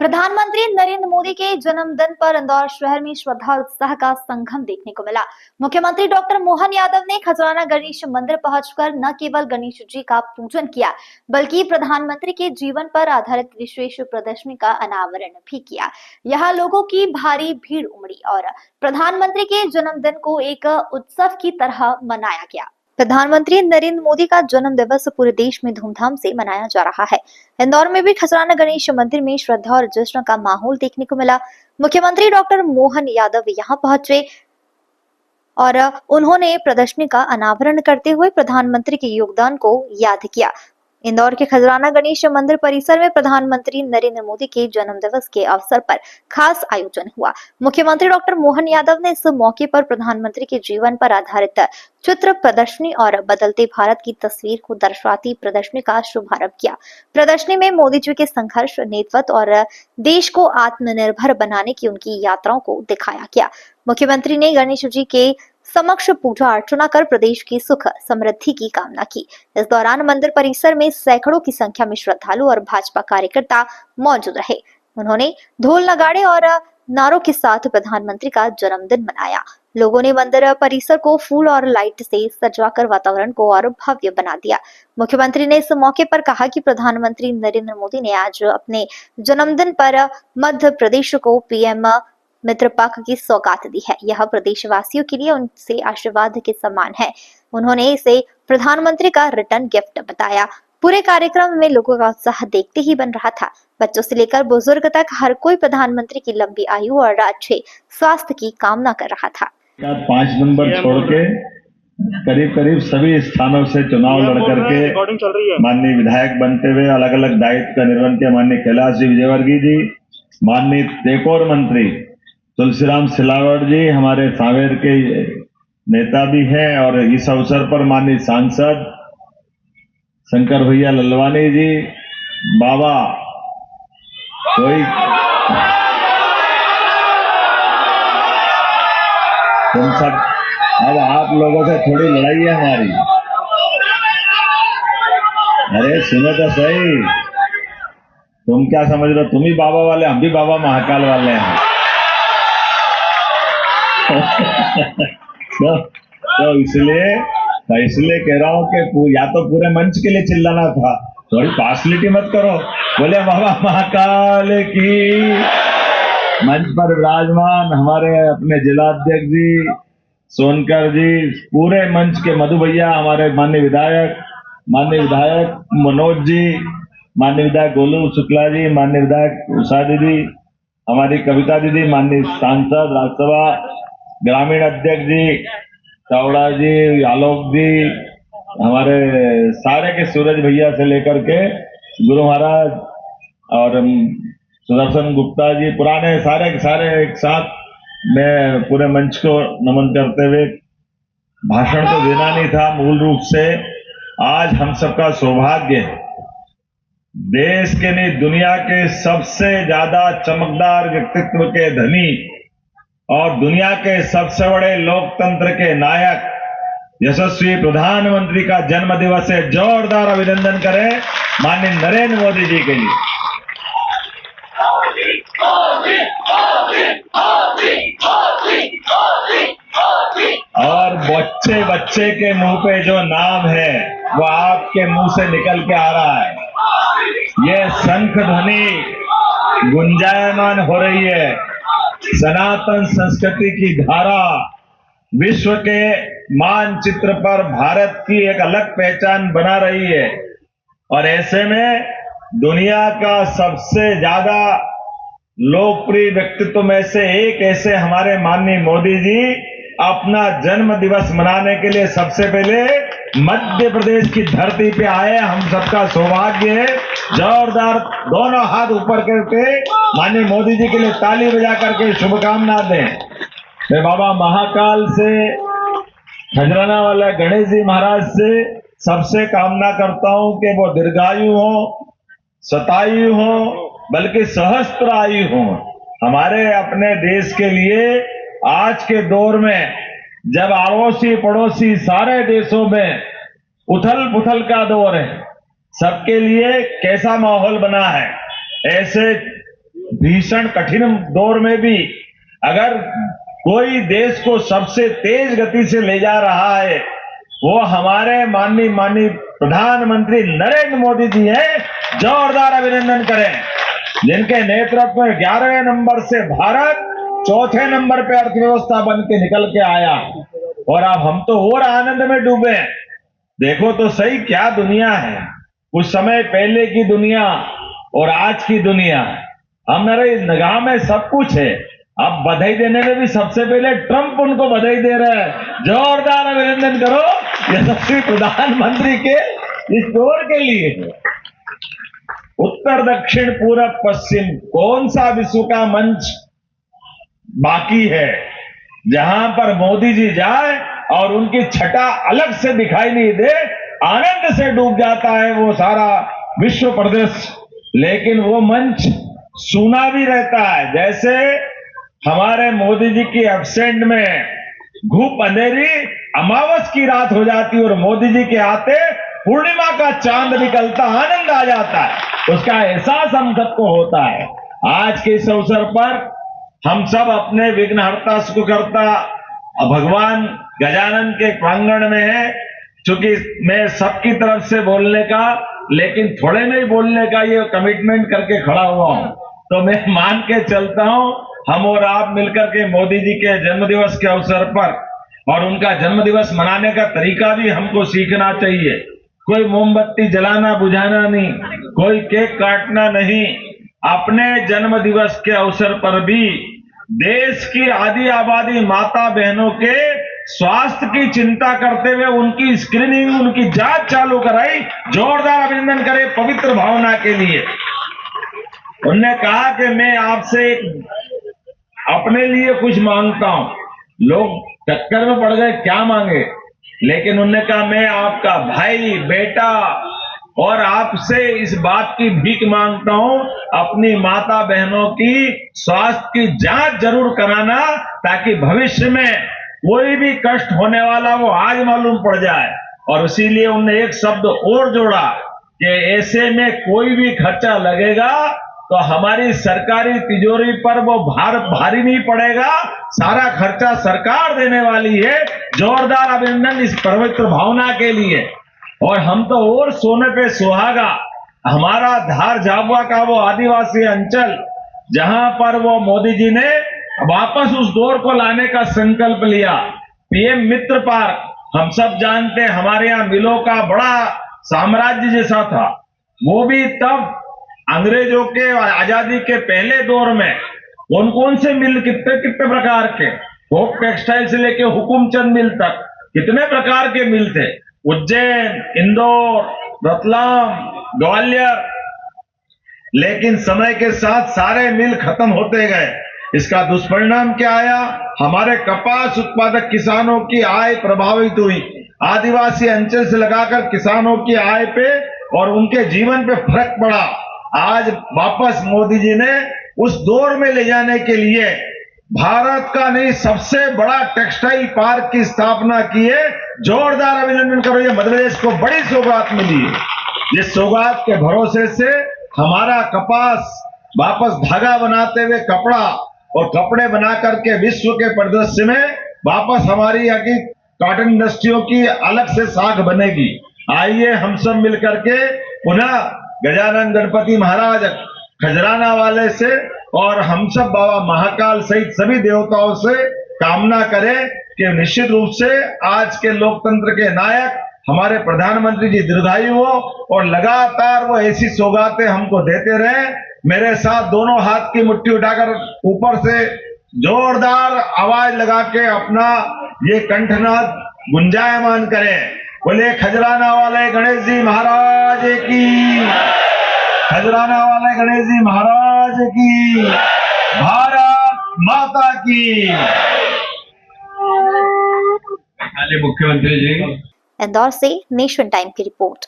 प्रधानमंत्री नरेंद्र मोदी के जन्मदिन पर इंदौर शहर में श्रद्धा और उत्साह का संगम देखने को मिला। मुख्यमंत्री डॉक्टर मोहन यादव ने खजराना गणेश मंदिर पहुंचकर न केवल गणेश जी का पूजन किया, बल्कि प्रधानमंत्री के जीवन पर आधारित विशेष प्रदर्शनी का अनावरण भी किया। यहाँ लोगों की भारी भीड़ उमड़ी और प्रधानमंत्री के जन्मदिन को एक उत्सव की तरह मनाया गया। प्रधानमंत्री नरेंद्र मोदी का जन्म दिवस पूरे देश में धूमधाम से मनाया जा रहा है। इंदौर में भी खजराना गणेश मंदिर में श्रद्धा और जश्न का माहौल देखने को मिला। मुख्यमंत्री डॉक्टर मोहन यादव यहां पहुंचे और उन्होंने प्रदर्शनी का अनावरण करते हुए प्रधानमंत्री के योगदान को याद किया। इंदौर के खजराना गणेश मंदिर परिसर में प्रधानमंत्री नरेंद्र मोदी के जन्म दिवस के अवसर पर खास आयोजन हुआ। मुख्यमंत्री डॉक्टर मोहन यादव ने इस मौके पर प्रधानमंत्री के जीवन पर आधारित चित्र प्रदर्शनी और बदलते भारत की तस्वीर को दर्शाती प्रदर्शनी का शुभारंभ किया। प्रदर्शनी में मोदी जी के संघर्ष, नेतृत्व और देश को आत्मनिर्भर बनाने की उनकी यात्राओं को दिखाया गया। मुख्यमंत्री ने गणेश जी के समक्ष पूजा अर्चना कर प्रदेश की सुख समृद्धि की कामना की। इस दौरान मंदिर परिसर में सैकड़ों की संख्या में श्रद्धालु और भाजपा कार्यकर्ता मौजूद रहे। उन्होंने ढोल नगाड़े और नारों के साथ प्रधानमंत्री का जन्मदिन मनाया। लोगों ने मंदिर परिसर को फूल और लाइट से सजाकर वातावरण को और भव्य बना दिया। मुख्यमंत्री ने इस मौके पर कहा कि प्रधानमंत्री नरेंद्र मोदी ने आज अपने जन्मदिन पर मध्य प्रदेश को पीएम मित्र पक्ष की सौगात दी है। यह प्रदेशवासियों के लिए उनसे आशीर्वाद के समान है। उन्होंने इसे प्रधानमंत्री का रिटर्न गिफ्ट बताया। पूरे कार्यक्रम में लोगों का उत्साह देखते ही बन रहा था। बच्चों से लेकर बुजुर्ग तक हर कोई प्रधानमंत्री की लंबी आयु और अच्छे स्वास्थ्य की कामना कर रहा था। 5 नंबर छोड़ के करीब करीब सभी स्थानों से चुनाव लड़ करके माननीय विधायक बनते हुए अलग अलग दायित्व का निर्वहन किया माननीय कैलाश जी विजयवर्गीय जी, माननीय टेकोर मंत्री तुलसीराम सिलावट जी हमारे सांवेर के नेता भी हैं और इस अवसर पर माननीय सांसद शंकर भैया ललवानी जी, बाबा कोई तुम सब अब आप लोगों से थोड़ी लड़ाई है हमारी। अरे सुनो तो सही, तुम क्या समझ रहे हो? तुम ही बाबा वाले, हम भी बाबा महाकाल वाले हैं। तो इसलिए कह रहा हूं कि या तो पूरे मंच के लिए चिल्लाना था, थोड़ी पार्शलिटी मत करो। बोले बाबा महाकाल की। मंच पर विराजमान हमारे अपने जिलाध्यक्ष जी सोनकर जी, पूरे मंच के मधु भैया, हमारे माननीय विधायक मनोज जी, माननीय विधायक गोलू शुक्ला जी, माननीय विधायक उषा दीदी, हमारी कविता दीदी, माननीय सांसद राज्यसभा ग्रामीण अध्यक्ष जी चावड़ा जी, आलोक जी, हमारे सारे के सूरज भैया से लेकर के गुरु महाराज और सुदर्शन गुप्ता जी, पुराने सारे के सारे एक साथ मैं पूरे मंच को नमन करते हुए, भाषण तो देना नहीं था, मूल रूप से आज हम सबका सौभाग्य है देश के नहीं दुनिया के सबसे ज्यादा चमकदार व्यक्तित्व के धनी और दुनिया के सबसे बड़े लोकतंत्र के नायक यशस्वी प्रधानमंत्री का जन्म दिवस है। जोरदार अभिनंदन करें माननीय नरेंद्र मोदी जी के लिए। और बच्चे के मुंह पे जो नाम है वो आपके मुंह से निकल के आ रहा है। ये शंख ध्वनि गुंजायमान हो रही है। सनातन संस्कृति की धारा विश्व के मानचित्र पर भारत की एक अलग पहचान बना रही है और ऐसे में दुनिया का सबसे ज्यादा लोकप्रिय व्यक्तित्व में से एक ऐसे हमारे माननीय मोदी जी अपना जन्म दिवस मनाने के लिए सबसे पहले मध्य प्रदेश की धरती पे आए। हम सबका सौभाग्य है। जोरदार दोनों हाथ ऊपर करके माननीय मोदी जी के लिए ताली बजा करके शुभकामना दें। मैं बाबा महाकाल से, खजराना वाला गणेश जी महाराज से सबसे कामना करता हूं कि वो दीर्घायु हो, शतायु हो, बल्कि सहस्त्र आयु हो। हमारे अपने देश के लिए आज के दौर में जब अड़ोसी पड़ोसी सारे देशों में उथल पुथल का दौर है, सबके लिए कैसा माहौल बना है, ऐसे भीषण कठिन दौर में भी अगर कोई देश को सबसे तेज गति से ले जा रहा है वो हमारे माननीय प्रधानमंत्री नरेंद्र मोदी जी हैं। जोरदार अभिनंदन करें, जिनके नेतृत्व में 11वें नंबर से भारत 4थे नंबर पे अर्थव्यवस्था बन के निकल के आया और अब हम तो और आनंद में डूबे हैं। देखो तो सही क्या दुनिया है, कुछ समय पहले की दुनिया और आज की दुनिया, हमारे निगाह में सब कुछ है। अब बधाई देने में भी सबसे पहले ट्रंप उनको बधाई दे रहे हैं। जोरदार अभिनंदन करो यशस्वी प्रधानमंत्री के इस दौर के लिए। उत्तर दक्षिण पूरब पश्चिम कौन सा विश्व का मंच बाकी है जहां पर मोदी जी जाए और उनकी छटा अलग से दिखाई नहीं दे, आनंद से डूब जाता है वो सारा विश्व प्रदर्शन। लेकिन वो मंच सूना भी रहता है। जैसे हमारे मोदी जी की एब्सेंट में धूप अंधेरी अमावस की रात हो जाती और मोदी जी के आते पूर्णिमा का चांद निकलता, आनंद आ जाता है, उसका एहसास हम सबको होता है। आज के इस अवसर पर हम सब अपने विघ्नहर्ता सुखकर्ता भगवान गजानन के प्रांगण में है। चूंकि मैं सबकी तरफ से बोलने का, लेकिन थोड़े में ही बोलने का ये कमिटमेंट करके खड़ा हुआ हूं, तो मैं मान के चलता हूं हम और आप मिलकर के मोदी जी के जन्मदिवस के अवसर पर, और उनका जन्मदिवस मनाने का तरीका भी हमको सीखना चाहिए। कोई मोमबत्ती जलाना बुझाना नहीं, कोई केक काटना नहीं। अपने जन्मदिवस के अवसर पर भी देश की आधी आबादी माता बहनों के स्वास्थ्य की चिंता करते हुए उनकी स्क्रीनिंग, उनकी जांच चालू कराई। जोरदार अभिनंदन करें पवित्र भावना के लिए। उन्होंने कहा कि मैं आपसे अपने लिए कुछ मांगता हूं। लोग चक्कर में पड़ गए क्या मांगे, लेकिन उन्होंने कहा मैं आपका भाई बेटा और आपसे इस बात की भीख मांगता हूं, अपनी माता बहनों की स्वास्थ्य की जांच जरूर कराना, ताकि भविष्य में कोई भी कष्ट होने वाला वो आज मालूम पड़ जाए। और इसीलिए उन्होंने एक शब्द और जोड़ा कि ऐसे में कोई भी खर्चा लगेगा तो हमारी सरकारी तिजोरी पर वो भारी नहीं पड़ेगा, सारा खर्चा सरकार देने वाली है। जोरदार अभिनंदन इस पवित्र भावना के लिए। और हम तो और सोने पे सुहागा, हमारा धार झाबुआ का वो आदिवासी अंचल जहां पर वो मोदी जी ने वापस उस दौर को लाने का संकल्प लिया। पीएम मित्र पार्क, हम सब जानते हैं हमारे यहाँ मिलों का बड़ा साम्राज्य जैसा था। वो भी तब अंग्रेजों के आजादी के पहले दौर में कौन कौन से मिल, कितने कितने प्रकार के, होप टेक्सटाइल से लेके हुकुमचंद मिल तक कितने प्रकार के मिल थे। उज्जैन, इंदौर, रतलाम, ग्वालियर। लेकिन समय के साथ सारे मिल खत्म होते गए। इसका दुष्परिणाम क्या आया? हमारे कपास उत्पादक किसानों की आय प्रभावित हुई। आदिवासी अंचल से लगाकर किसानों की आय पे और उनके जीवन पे फर्क पड़ा। आज वापस मोदी जी ने उस दौर में ले जाने के लिए भारत का नहीं सबसे बड़ा टेक्सटाइल पार्क की स्थापना की है। जोरदार अभिनंदन करो, ये मध्य प्रदेश को बड़ी सौगात मिली है। जिस सौगात के भरोसे से हमारा कपास वापस धागा बनाते हुए कपड़ा और कपड़े बना करके विश्व के परिदृश्य में वापस हमारी यहाँ की कॉटन इंडस्ट्रियों की अलग से साख बनेगी। आइए हम सब मिलकर के पुनः गजानन गणपति महाराज खजराना वाले से और हम सब बाबा महाकाल सहित सभी देवताओं से कामना करें कि निश्चित रूप से आज के लोकतंत्र के नायक हमारे प्रधानमंत्री जी दीर्घायु हो और लगातार वो ऐसी सौगातें हमको देते रहे। मेरे साथ दोनों हाथ की मुट्ठी उठाकर ऊपर से जोरदार आवाज लगा के अपना ये कंठनाद गुंजायमान करें। बोले खजराना वाले गणेश जी महाराज की, खजराना वाले गणेश जी महाराज की, भारत माता की। मुख्यमंत्री जी। इंदौर से नेशन टाइम की रिपोर्ट।